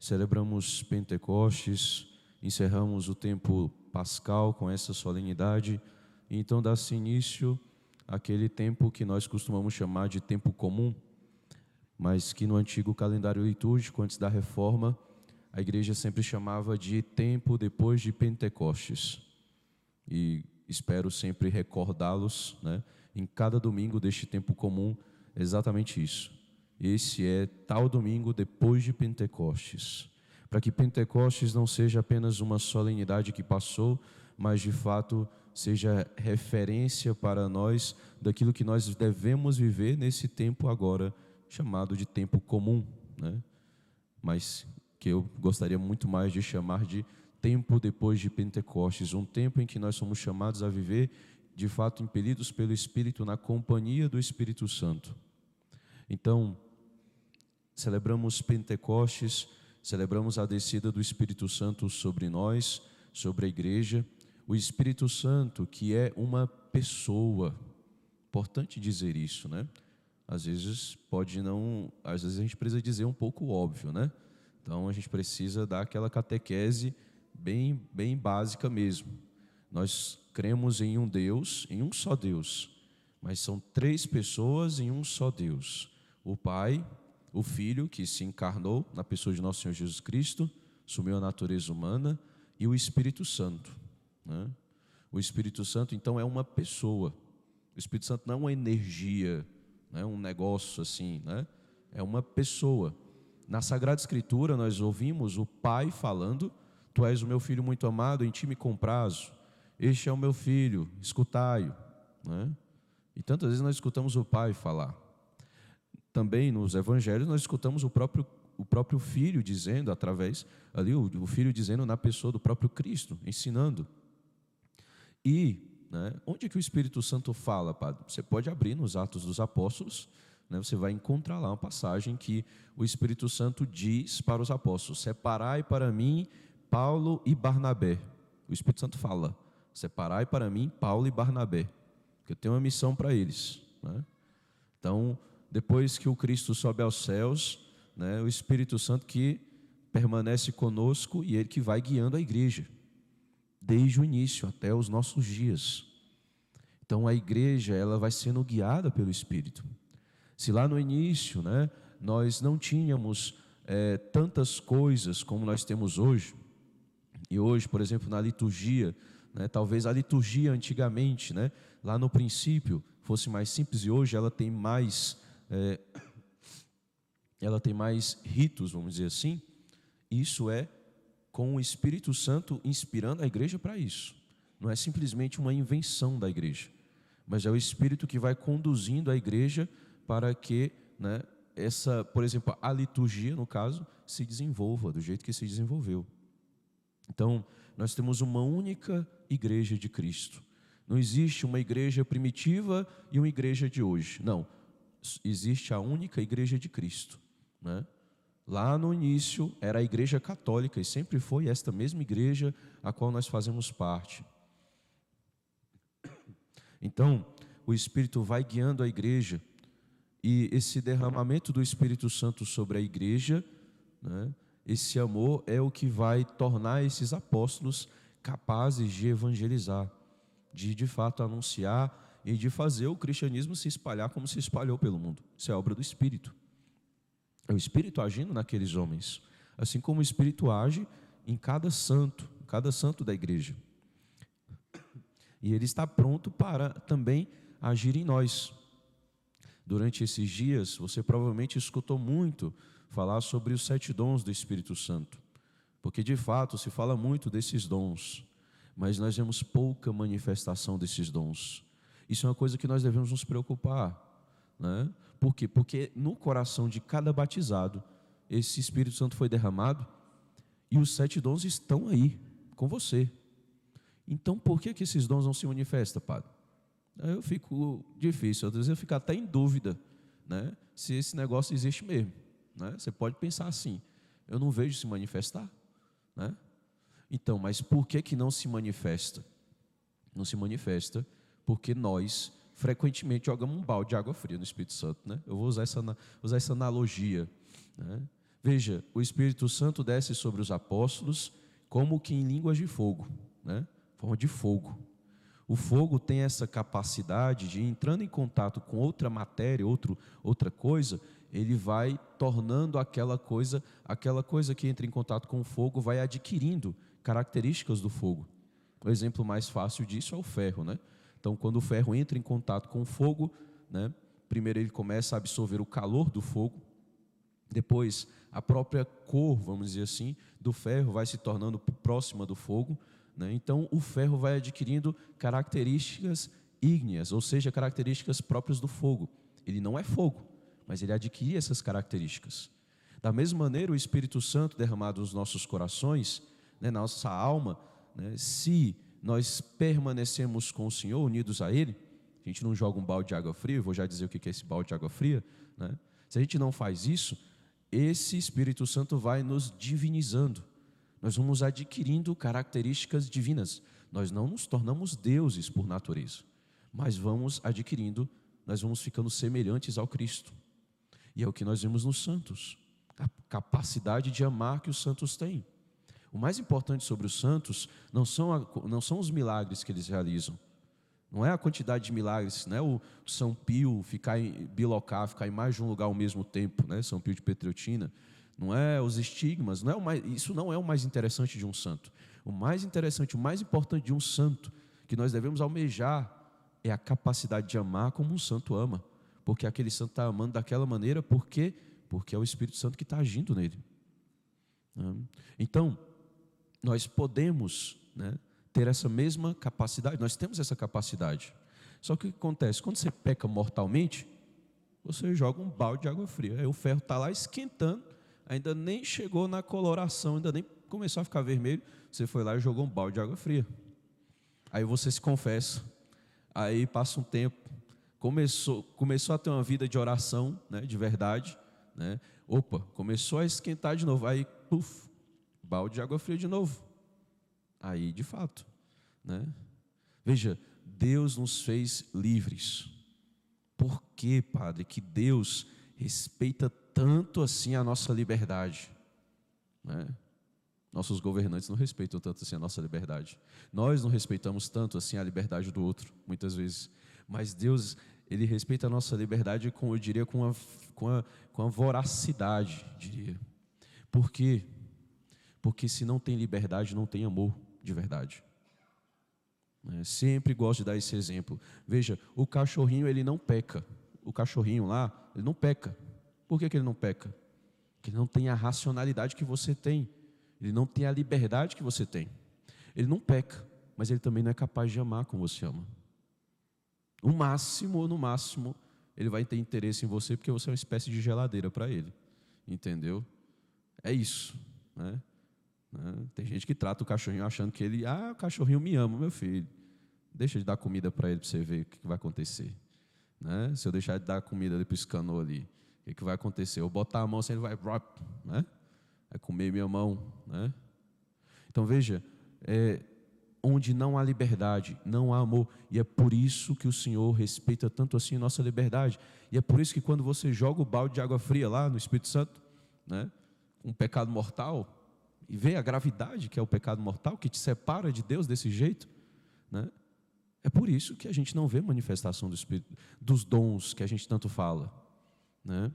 celebramos Pentecostes, encerramos o tempo pascal com essa solenidade, e então dá-se início àquele tempo que nós costumamos chamar de tempo comum, mas que no antigo calendário litúrgico, antes da reforma, a igreja sempre chamava de tempo depois de Pentecostes. E espero sempre recordá-los, né, em cada domingo deste tempo comum, exatamente isso. Esse é tal domingo depois de Pentecostes, para que Pentecostes não seja apenas uma solenidade que passou, mas de fato seja referência para nós daquilo que nós devemos viver nesse tempo agora, chamado de tempo comum, né? Mas que eu gostaria muito mais de chamar de tempo depois de Pentecostes, um tempo em que nós somos chamados a viver, de fato, impelidos pelo Espírito, na companhia do Espírito Santo. Então, celebramos Pentecostes, celebramos a descida do Espírito Santo sobre nós, sobre a igreja. O Espírito Santo, que é uma pessoa. Importante dizer isso, né? Às vezes a gente precisa dizer um pouco óbvio, né? Então a gente precisa dar aquela catequese bem básica mesmo. Nós cremos em um Deus, em um só Deus, mas são três pessoas em um só Deus: o Pai, o Filho, que se encarnou na pessoa de nosso Senhor Jesus Cristo, assumiu a natureza humana, e o Espírito Santo, né? O Espírito Santo, então, é uma pessoa. O Espírito Santo não é uma energia, não é um negócio assim, né? É uma pessoa. Na Sagrada Escritura nós ouvimos o Pai falando: Tu és o meu Filho muito amado, em ti me comprazo. Este é o meu Filho, escutai-o, né? E tantas vezes nós escutamos o Pai falar. Também nos Evangelhos nós escutamos o próprio Filho dizendo, através ali, o Filho dizendo na pessoa do próprio Cristo, ensinando. E, né, onde é que o Espírito Santo fala, padre? Você pode abrir nos Atos dos Apóstolos, né, você vai encontrar lá uma passagem que o Espírito Santo diz para os apóstolos: separai para mim Paulo e Barnabé. O Espírito Santo fala: separai para mim Paulo e Barnabé, porque eu tenho uma missão para eles, né? Então, depois que o Cristo sobe aos céus, né, o Espírito Santo que permanece conosco e ele que vai guiando a igreja desde o início até os nossos dias. Então a igreja, ela vai sendo guiada pelo Espírito. Se lá no início, né, nós não tínhamos tantas coisas como nós temos hoje, e hoje, por exemplo, na liturgia, né, talvez a liturgia antigamente, né, lá no princípio, fosse mais simples, e hoje ela tem mais ritos, vamos dizer assim. Isso é com o Espírito Santo inspirando a igreja para isso. Não é simplesmente uma invenção da igreja, mas é o Espírito que vai conduzindo a igreja para que, né, por exemplo, a liturgia, no caso, se desenvolva do jeito que se desenvolveu. Então, nós temos uma única igreja de Cristo. Não existe uma igreja primitiva e uma igreja de hoje. Não, existe a única igreja de Cristo, né? Lá no início era a igreja católica, e sempre foi esta mesma igreja a qual nós fazemos parte. Então, o Espírito vai guiando a igreja, e esse derramamento do Espírito Santo sobre a igreja, né, esse amor é o que vai tornar esses apóstolos capazes de evangelizar, de fato anunciar e de fazer o cristianismo se espalhar como se espalhou pelo mundo. Isso é obra do Espírito. É o Espírito agindo naqueles homens, assim como o Espírito age em cada santo da igreja. E ele está pronto para também agir em nós. Durante esses dias, você provavelmente escutou muito falar sobre os 7 dons do Espírito Santo, porque de fato se fala muito desses dons, mas nós vemos pouca manifestação desses dons. Isso é uma coisa que nós devemos nos preocupar, né? Por quê? Porque no coração de cada batizado, esse Espírito Santo foi derramado, e os 7 dons estão aí, com você. Então, por que esses dons não se manifestam, padre? Eu fico difícil, às vezes eu fico até em dúvida, né, se esse negócio existe mesmo, né? Você pode pensar assim: eu não vejo se manifestar, né? Então, mas por que não se manifesta? Não se manifesta porque nós frequentemente jogamos um balde de água fria no Espírito Santo, né? Eu vou usar essa analogia, né? Veja, o Espírito Santo desce sobre os apóstolos como que em línguas de fogo, né? Forma de fogo. O fogo tem essa capacidade de, entrando em contato com outra matéria, outra coisa, ele vai tornando aquela coisa que entra em contato com o fogo, vai adquirindo características do fogo. O exemplo mais fácil disso é o ferro, né? Então, quando o ferro entra em contato com o fogo, né, primeiro ele começa a absorver o calor do fogo, depois a própria cor, vamos dizer assim, do ferro vai se tornando próxima do fogo, né? Então, o ferro vai adquirindo características ígneas, ou seja, características próprias do fogo. Ele não é fogo, mas ele adquire essas características. Da mesma maneira, o Espírito Santo derramado nos nossos corações, né, na nossa alma, né, se nós permanecemos com o Senhor, unidos a Ele, a gente não joga um balde de água fria, eu vou já dizer o que é esse balde de água fria, né? Se a gente não faz isso, esse Espírito Santo vai nos divinizando, nós vamos adquirindo características divinas, nós não nos tornamos deuses por natureza, mas vamos adquirindo, nós vamos ficando semelhantes ao Cristo, e é o que nós vemos nos santos, a capacidade de amar que os santos têm. O mais importante sobre os santos não são os milagres que eles realizam, não é a quantidade de milagres, né? O São Pio ficar em mais de um lugar ao mesmo tempo, né? São Pio de Pietrelcina, não é os estigmas, isso não é o mais interessante de um santo. O mais interessante, o mais importante de um santo que nós devemos almejar é a capacidade de amar como um santo ama, porque aquele santo está amando daquela maneira, porque é o Espírito Santo que está agindo nele. Então, nós podemos, né, ter essa mesma capacidade, nós temos essa capacidade. Só que o que acontece? Quando você peca mortalmente, você joga um balde de água fria, aí o ferro está lá esquentando, ainda nem chegou na coloração, ainda nem começou a ficar vermelho, você foi lá e jogou um balde de água fria. Aí você se confessa, aí passa um tempo, começou a ter uma vida de oração, né, de verdade, né? Opa, começou a esquentar de novo, aí puf, balde de água fria de novo. Aí, de fato, né? Veja, Deus nos fez livres. Por que, Padre, que Deus respeita tanto assim a nossa liberdade, né? Nossos governantes não respeitam tanto assim a nossa liberdade. Nós não respeitamos tanto assim a liberdade do outro, muitas vezes. Mas Deus, Ele respeita a nossa liberdade, eu diria, com a voracidade, diria. Por quê? Porque se não tem liberdade, não tem amor de verdade. Sempre gosto de dar esse exemplo. Veja, o cachorrinho, ele não peca. O cachorrinho lá, ele não peca. Por que ele não peca? Porque ele não tem a racionalidade que você tem. Ele não tem a liberdade que você tem. Ele não peca, mas ele também não é capaz de amar como você ama. No máximo, ele vai ter interesse em você porque você é uma espécie de geladeira para ele. Entendeu? É isso, né? Tem gente que trata o cachorrinho achando que ele, o cachorrinho me ama, meu filho. Deixa de dar comida para ele, para você ver o que vai acontecer, né? Se eu deixar de dar comida ali para o escanô ali, o que vai acontecer? Eu botar a mão assim, ele vai, né? Vai comer minha mão, né? Então veja, onde não há liberdade, não há amor, e é por isso que o Senhor respeita tanto assim a nossa liberdade, e é por isso que quando você joga o balde de água fria lá no Espírito Santo, né, um pecado mortal, e vê a gravidade que é o pecado mortal, que te separa de Deus desse jeito, né? É por isso que a gente não vê manifestação do Espírito, dos dons que a gente tanto fala, né?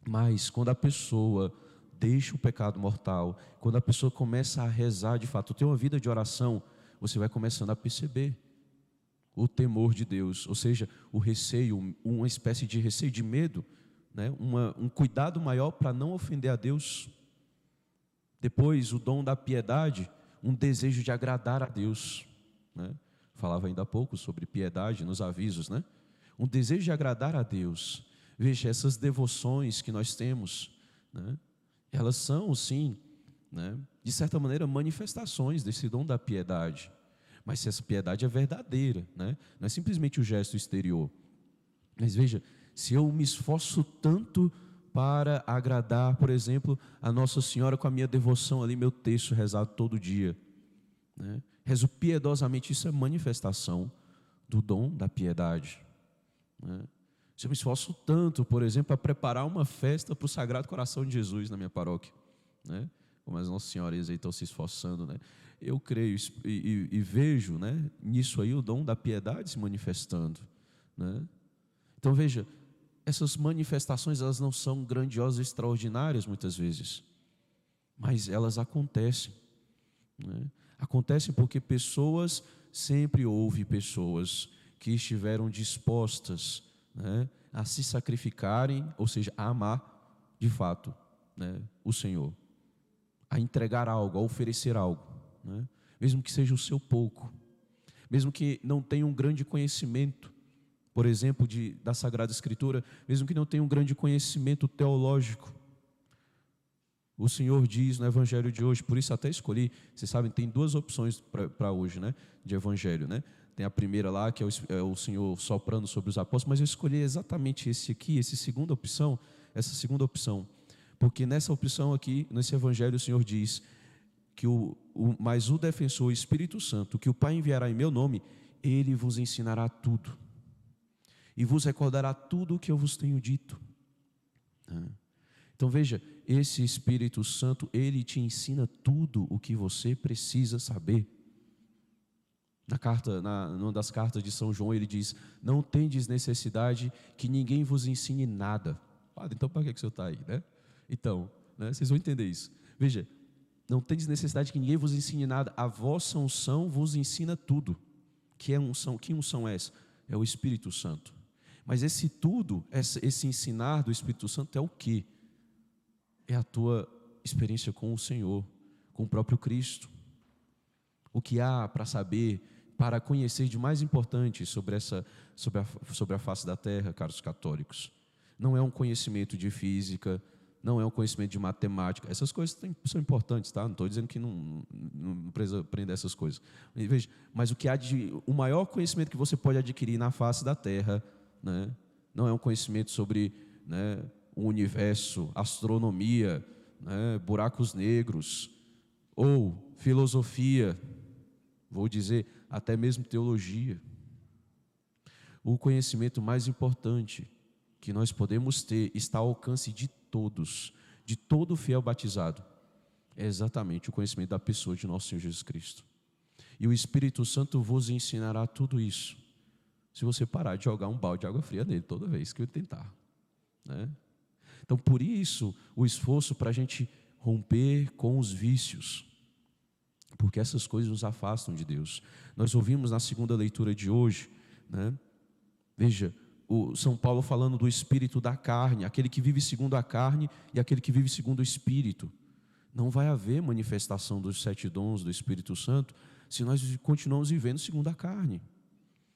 Mas quando a pessoa deixa o pecado mortal, quando a pessoa começa a rezar de fato, ter uma vida de oração, você vai começando a perceber o temor de Deus, ou seja, o receio, uma espécie de receio, de medo, né? Um cuidado maior para não ofender a Deus. Depois, o dom da piedade, um desejo de agradar a Deus, né? Falava ainda há pouco sobre piedade nos avisos, né? Um desejo de agradar a Deus. Veja, essas devoções que nós temos, né, elas são, sim, né, de certa maneira, manifestações desse dom da piedade. Mas se essa piedade é verdadeira, né, não é simplesmente o gesto exterior. Mas veja, se eu me esforço tanto para agradar, por exemplo, a Nossa Senhora com a minha devoção ali, meu texto rezado todo dia, né, rezo piedosamente, isso é manifestação do dom da piedade, né? Se eu me esforço tanto, por exemplo, para preparar uma festa para o Sagrado Coração de Jesus na minha paróquia, né? Como as nossas senhoras aí estão se esforçando, né? Eu creio e vejo, né, nisso aí o dom da piedade se manifestando, né? Então veja, essas manifestações, elas não são grandiosas e extraordinárias muitas vezes, mas elas acontecem, né? Acontecem porque pessoas, sempre houve pessoas que estiveram dispostas, né, a se sacrificarem, ou seja, a amar de fato, né, o Senhor, a entregar algo, a oferecer algo, né, mesmo que seja o seu pouco, mesmo que não tenha um grande conhecimento, por exemplo, da Sagrada Escritura, mesmo que não tenha um grande conhecimento teológico. O Senhor diz no Evangelho de hoje, por isso até escolhi, vocês sabem, tem duas opções para hoje, né, de Evangelho, né? Tem a primeira lá, que é o Senhor soprando sobre os apóstolos, mas eu escolhi exatamente essa segunda opção, porque nessa opção aqui, nesse Evangelho, o Senhor diz que mas o defensor, o Espírito Santo, que o Pai enviará em meu nome, ele vos ensinará tudo, e vos recordará tudo o que eu vos tenho dito. Então veja, esse Espírito Santo, ele te ensina tudo o que você precisa saber. Numa das cartas de São João, ele diz: não tendes necessidade que ninguém vos ensine nada. Padre, então para que o senhor está aí, né? Então, né, vocês vão entender isso. Veja, não tendes necessidade que ninguém vos ensine nada, a vossa unção vos ensina tudo. Que unção é essa? É o Espírito Santo. Mas esse tudo, esse ensinar do Espírito Santo é o quê? É a tua experiência com o Senhor, com o próprio Cristo. O que há para saber, para conhecer de mais importante sobre a face da terra, caros católicos. Não é um conhecimento de física, não é um conhecimento de matemática. Essas coisas são importantes, tá? Não estou dizendo que não precisa aprender essas coisas. Veja, mas o maior conhecimento que você pode adquirir na face da terra, né, não é um conhecimento sobre, né, o universo, astronomia, né, buracos negros, ou filosofia, vou dizer, até mesmo teologia. O conhecimento mais importante que nós podemos ter está ao alcance de todos, de todo fiel batizado. É exatamente o conhecimento da pessoa de nosso Senhor Jesus Cristo. E o Espírito Santo vos ensinará tudo isso, se você parar de jogar um balde de água fria nele toda vez que ele tentar, né? Então, por isso, o esforço para a gente romper com os vícios, porque essas coisas nos afastam de Deus. Nós ouvimos na segunda leitura de hoje, né? Veja, o São Paulo falando do espírito da carne, aquele que vive segundo a carne e aquele que vive segundo o Espírito. Não vai haver manifestação dos 7 dons do Espírito Santo se nós continuamos vivendo segundo a carne.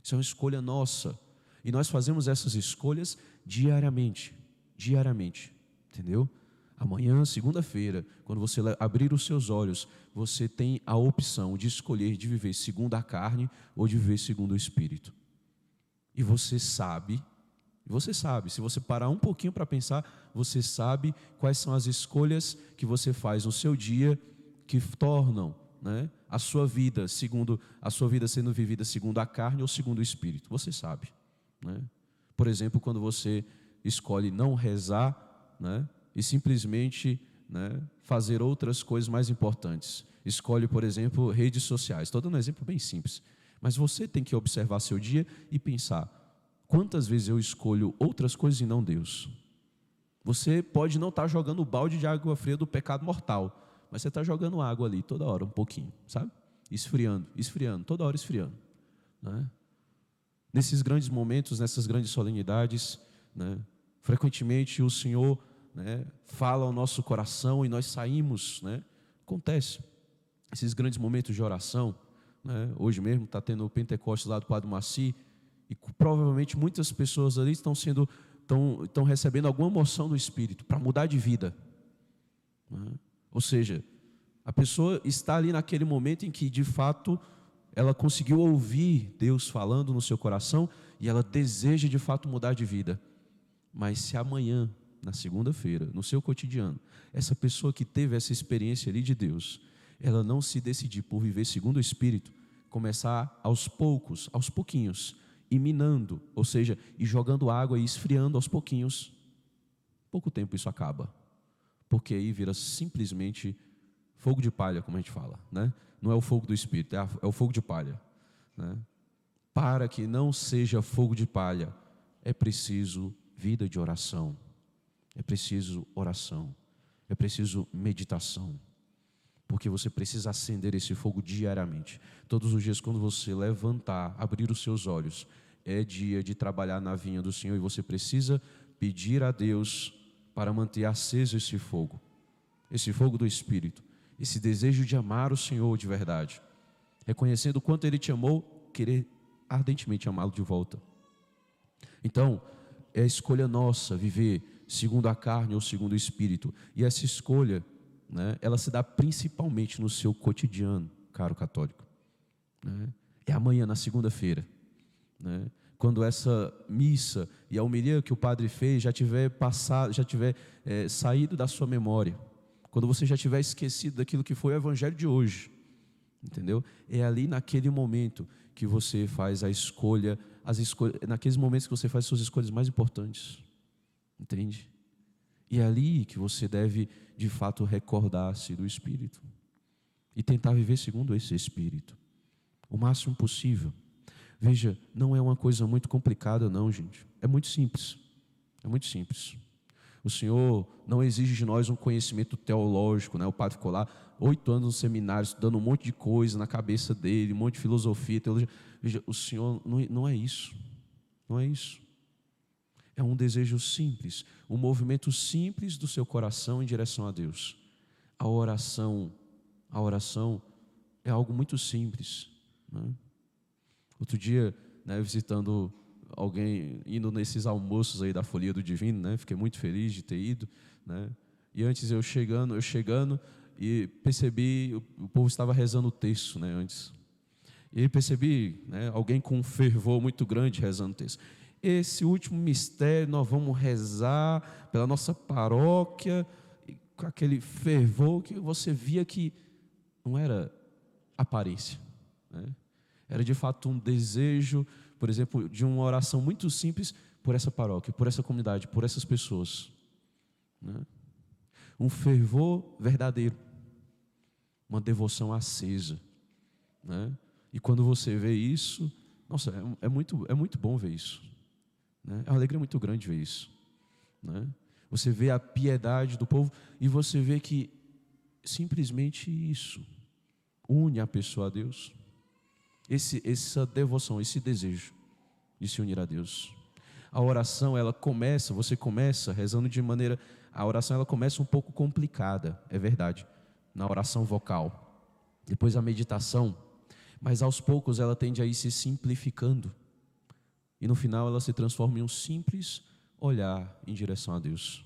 Isso é uma escolha nossa, e nós fazemos essas escolhas diariamente, entendeu? Amanhã, segunda-feira, quando você abrir os seus olhos, você tem a opção de escolher de viver segundo a carne ou de viver segundo o Espírito. E você sabe, se você parar um pouquinho para pensar, você sabe quais são as escolhas que você faz no seu dia que tornam, né, a sua vida sendo vivida segundo a carne ou segundo o Espírito. Você sabe, né? Por exemplo, quando você escolhe não rezar, né, e simplesmente, né, fazer outras coisas mais importantes. Escolhe, por exemplo, redes sociais. Estou dando um exemplo bem simples. Mas você tem que observar seu dia e pensar: quantas vezes eu escolho outras coisas e não Deus? Você pode não estar jogando o balde de água fria do pecado mortal, mas você está jogando água ali toda hora, um pouquinho, sabe? Esfriando, toda hora esfriando, né? Nesses grandes momentos, nessas grandes solenidades, né, frequentemente o Senhor, né, fala ao nosso coração e nós saímos, né? Acontece esses grandes momentos de oração, né? Hoje mesmo está tendo o Pentecostes lá do Padre Maci, e provavelmente muitas pessoas ali estão recebendo alguma moção do Espírito para mudar de vida, né? Ou seja, a pessoa está ali naquele momento em que de fato ela conseguiu ouvir Deus falando no seu coração e ela deseja de fato mudar de vida. Mas se amanhã, na segunda-feira, no seu cotidiano, essa pessoa que teve essa experiência ali de Deus, ela não se decidir por viver segundo o Espírito, começar aos pouquinhos, e minando, ou seja, e jogando água e esfriando aos pouquinhos. Pouco tempo isso acaba, porque aí vira simplesmente fogo de palha, como a gente fala, né? Não é o fogo do Espírito, é o fogo de palha, né? Para que não seja fogo de palha, é preciso vida de oração, é preciso oração, é preciso meditação, porque você precisa acender esse fogo diariamente. Todos os dias, quando você levantar, abrir os seus olhos, é dia de trabalhar na vinha do Senhor, e você precisa pedir a Deus para manter aceso esse fogo do Espírito, esse desejo de amar o Senhor de verdade, reconhecendo o quanto Ele te amou, querer ardentemente amá-lo de volta. Então, é a escolha nossa viver segundo a carne ou segundo o Espírito, e essa escolha, né, ela se dá principalmente no seu cotidiano, caro católico, né? É amanhã, na segunda-feira, né, quando essa missa e a homilia que o padre fez já tiver passado, já tiver saído da sua memória, quando você já tiver esquecido daquilo que foi o evangelho de hoje, entendeu? É ali naquele momento que você faz a escolha, naqueles momentos que você faz suas escolhas mais importantes, entende? E é ali que você deve, de fato, recordar-se do Espírito e tentar viver segundo esse Espírito, o máximo possível. Veja, não é uma coisa muito complicada não, gente. É muito simples. É muito simples. O Senhor não exige de nós um conhecimento teológico, né? O padre ficou lá 8 anos no seminário, estudando um monte de coisa na cabeça dele, um monte de filosofia, teologia. Veja, o Senhor não é isso. Não é isso. É um desejo simples, um movimento simples do seu coração em direção a Deus. A oração é algo muito simples, né? Outro dia, né, visitando alguém, indo nesses almoços aí da Folia do Divino, né, fiquei muito feliz de ter ido, né, e antes eu chegando e percebi, o povo estava rezando o terço, né, antes, e aí percebi, né, alguém com um fervor muito grande rezando o terço. Esse último mistério nós vamos rezar pela nossa paróquia, com aquele fervor que você via que não era aparência, né? Era de fato um desejo, por exemplo, de uma oração muito simples por essa paróquia, por essa comunidade, por essas pessoas, né? Um fervor verdadeiro, uma devoção acesa, né? E quando você vê isso, nossa, é muito bom ver isso, né? É uma alegria muito grande ver isso, né? Você vê a piedade do povo e você vê que simplesmente isso une a pessoa a Deus. Essa devoção, esse desejo de se unir a Deus. A oração, você começa rezando de maneira, a oração ela começa um pouco complicada, é verdade, na oração vocal. Depois a meditação, mas aos poucos ela tende a ir se simplificando. E no final ela se transforma em um simples olhar em direção a Deus.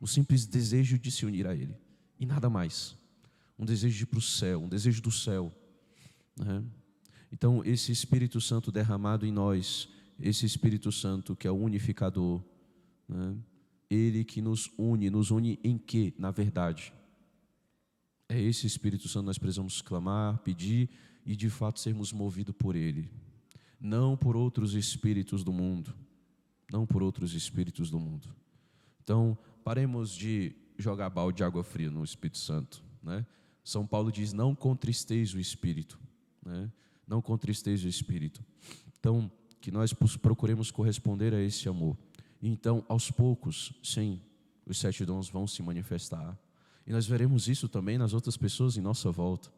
Um simples desejo de se unir a Ele. E nada mais. Um desejo de ir para o céu, um desejo do céu, né? Então, esse Espírito Santo derramado em nós, esse Espírito Santo que é o unificador, né? Ele que nos une em quê? Na verdade. É esse Espírito Santo que nós precisamos clamar, pedir e de fato sermos movidos por Ele. Não por outros espíritos do mundo. Não por outros espíritos do mundo. Então, paremos de jogar balde de água fria no Espírito Santo, né? São Paulo diz, não contristeis o Espírito, né? Não contristeis o Espírito. Então, que nós procuremos corresponder a esse amor. E então, aos poucos, sim, os 7 dons vão se manifestar. E nós veremos isso também nas outras pessoas em nossa volta.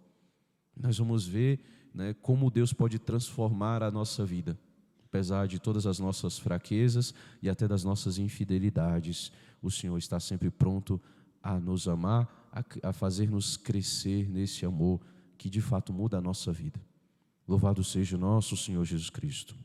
Nós vamos ver, né, como Deus pode transformar a nossa vida, apesar de todas as nossas fraquezas e até das nossas infidelidades. O Senhor está sempre pronto a nos amar, a fazer-nos crescer nesse amor que de fato muda a nossa vida. Louvado seja o nosso Senhor Jesus Cristo.